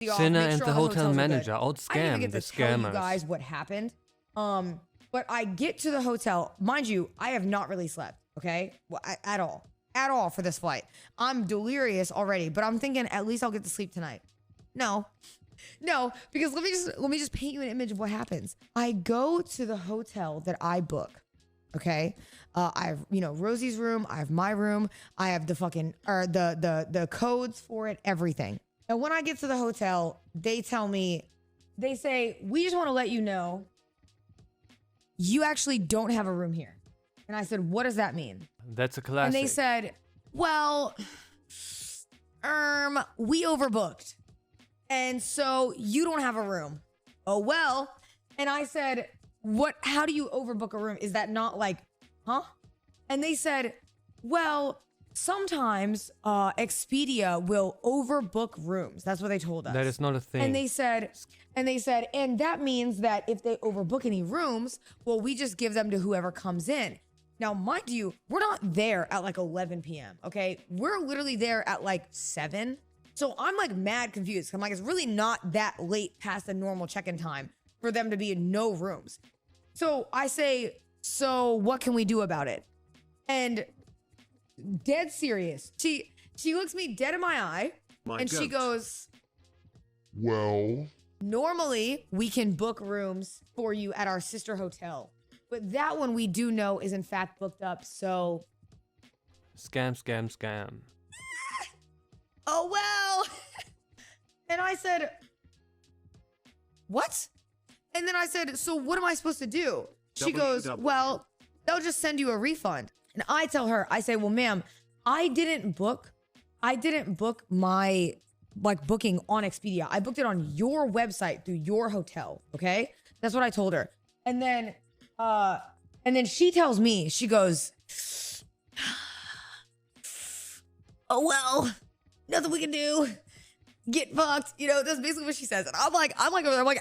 Cinna and the hotel manager I didn't outscam get the to tell you scammers. guys what happened. But I get to the hotel. Mind you, I have not really slept, okay? Well, at all for this flight. I'm delirious already, but I'm thinking at least I'll get to sleep tonight. No, because let me just paint you an image of what happens. I go to the hotel that I book, okay? I have, Rosie's room. I have my room. I have the fucking, or the codes for it, everything. And when I get to the hotel, they tell me, they say, we just want to let you know you actually don't have a room here. And I said, what does that mean? That's a classic. And they said, well, we overbooked. And so you don't have a room. Oh, well. And I said, how do you overbook a room? Is that not like, huh? And they said, well, sometimes Expedia will overbook rooms. That's what they told us. That is not a thing. And they said, and that means that if they overbook any rooms, well, we just give them to whoever comes in. Now, mind you, we're not there at like 11 p.m., okay? We're literally there at like 7. So I'm like mad confused. I'm like, it's really not that late past the normal check-in time for them to be in no rooms. So I say, so what can we do about it? And dead serious. She looks me dead in my eye she goes, well, normally we can book rooms for you at our sister hotel, but that one we do know is in fact booked up. So scam. Oh, well. And I said, what? And then I said, so what am I supposed to do? She goes, well, they'll just send you a refund. And I tell her, I say, well, ma'am, I didn't book my booking on Expedia. I booked it on your website through your hotel. Okay. That's what I told her. And then she tells me, she goes, oh, well, nothing we can do. Get fucked. That's basically what she says. And I'm like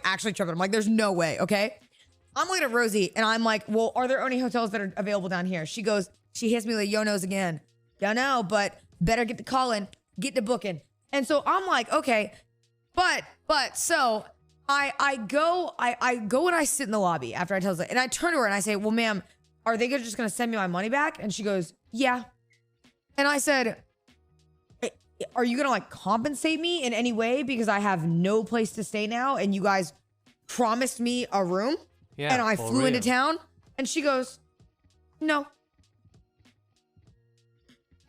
actually tripping. I'm like, there's no way. Okay. I'm looking at Rosie and I'm like, well, are there any hotels that are available down here? She hits me like, yo knows again. Don't know, but better get to calling, get to booking. And so I'm like, okay, but so I go and I sit in the lobby after I tell her, and I turn to her and I say, well, ma'am, are they just going to send me my money back? And she goes, yeah. And I said, are you going to compensate me in any way? Because I have no place to stay now. And you guys promised me a room and I flew into town. And she goes, no.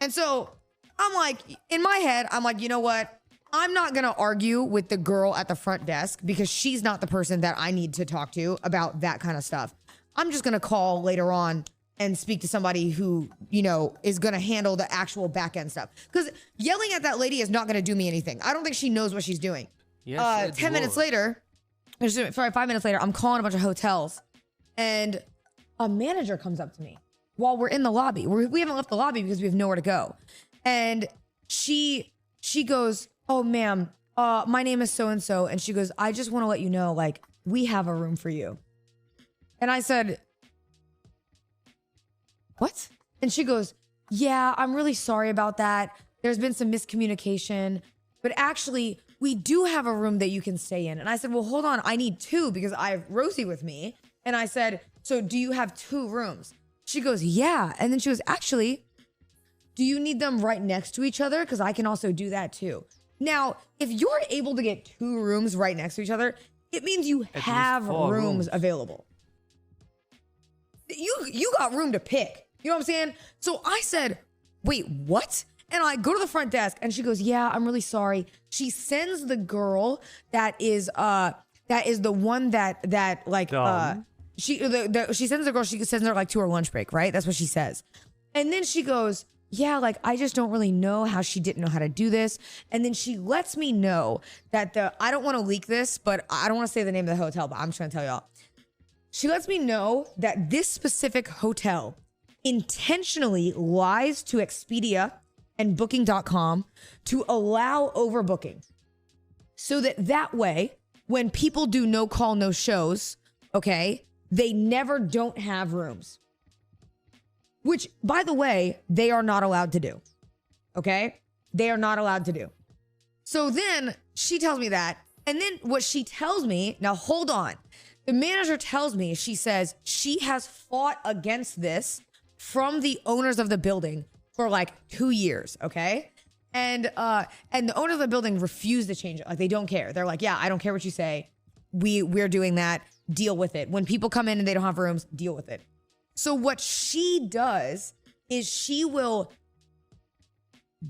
And so I'm like, in my head, I'm like, you know what? I'm not going to argue with the girl at the front desk because she's not the person that I need to talk to about that kind of stuff. I'm just going to call later on and speak to somebody who, is going to handle the actual back end stuff. Because yelling at that lady is not going to do me anything. I don't think she knows what she's doing. Yes, 5 minutes later, I'm calling a bunch of hotels and a manager comes up to me while we're in the lobby. We haven't left the lobby because we have nowhere to go. And she goes, oh, ma'am, my name is so-and-so. And she goes, I just want to let you know, we have a room for you. And I said, what? And she goes, yeah, I'm really sorry about that. There's been some miscommunication, but actually we do have a room that you can stay in. And I said, well, hold on. I need 2 because I have Rosie with me. And I said, so do you have 2 rooms? She goes, yeah. And then she goes, actually, do you need them right next to each other? Because I can also do that too. Now, if you're able to get 2 rooms right next to each other, it means you have rooms available. You got room to pick. You know what I'm saying? So I said, wait, what? And I go to the front desk and she goes, yeah, I'm really sorry. She sends the girl that is the one she sends the girl, she sends her to her lunch break, right? That's what she says. And then she goes, yeah, I just don't really know how she didn't know how to do this. And then she lets me know that I don't want to leak this, but I don't want to say the name of the hotel, but I'm just going to tell y'all. She lets me know that this specific hotel intentionally lies to Expedia and booking.com to allow overbooking. So that way, when people do no call, no shows, okay, they never don't have rooms. Which, by the way, they are not allowed to do. Okay? They are not allowed to do. So then she tells me that. And then what she tells me, now hold on. The manager tells me, she says she has fought against this from the owners of the building for like 2 years, okay? And the owners of the building refuse to change it. Like, they don't care. They're like, yeah, I don't care what you say. We're doing that. Deal with it. When people come in and they don't have rooms, deal with it. So what she does is she will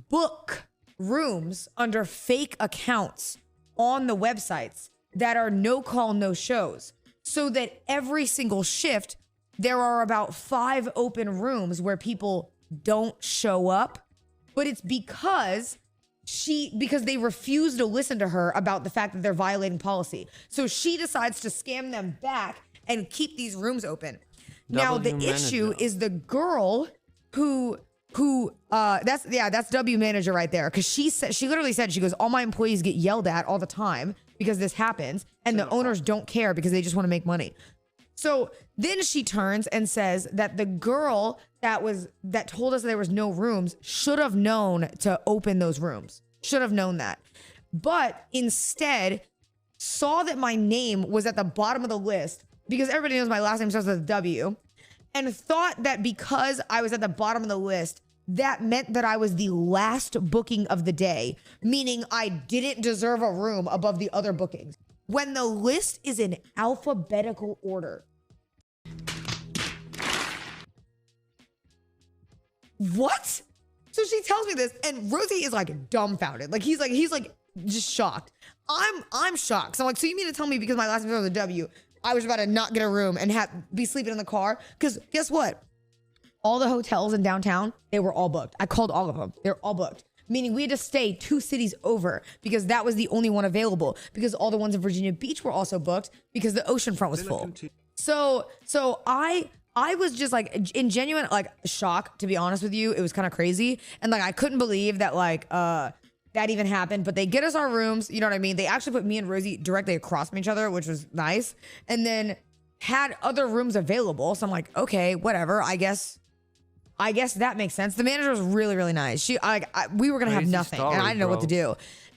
book rooms under fake accounts on the websites that are no call, no shows. So that every single shift, there are about 5 open rooms where people don't show up. But it's because they refuse to listen to her about the fact that they're violating policy. So she decides to scam them back and keep these rooms open. Now the issue is the girl who that's W manager right there. Cause she literally said, she goes, all my employees get yelled at all the time because this happens and the owners don't care because they just want to make money. So then she turns and says that the girl that told us there was no rooms should have known to open those rooms. Should have known that. But instead saw that my name was at the bottom of the list because everybody knows my last name starts with a W, and thought that because I was at the bottom of the list, that meant that I was the last booking of the day, meaning I didn't deserve a room above the other bookings. When the list is in alphabetical order. What? So she tells me this, and Rosie is like dumbfounded. Like he's like just shocked. I'm shocked. So I'm like, so you mean to tell me because my last name was a W, I was about to not get a room and be sleeping in the car? Because guess what? All the hotels in downtown, they were all booked. I called all of them. They're all booked. Meaning we had to stay 2 cities over because that was the only one available, because all the ones in Virginia Beach were also booked because the oceanfront was full. So I was just like in genuine like shock, to be honest with you. It was kind of crazy. And like I couldn't believe that like that even happened. But they get us our rooms, you know what I mean? They actually put me and Rosie directly across from each other, which was nice. And then had other rooms available. So I'm like, okay, whatever. I guess that makes sense. The manager was really, really nice. We were gonna have nothing, and I didn't know what to do.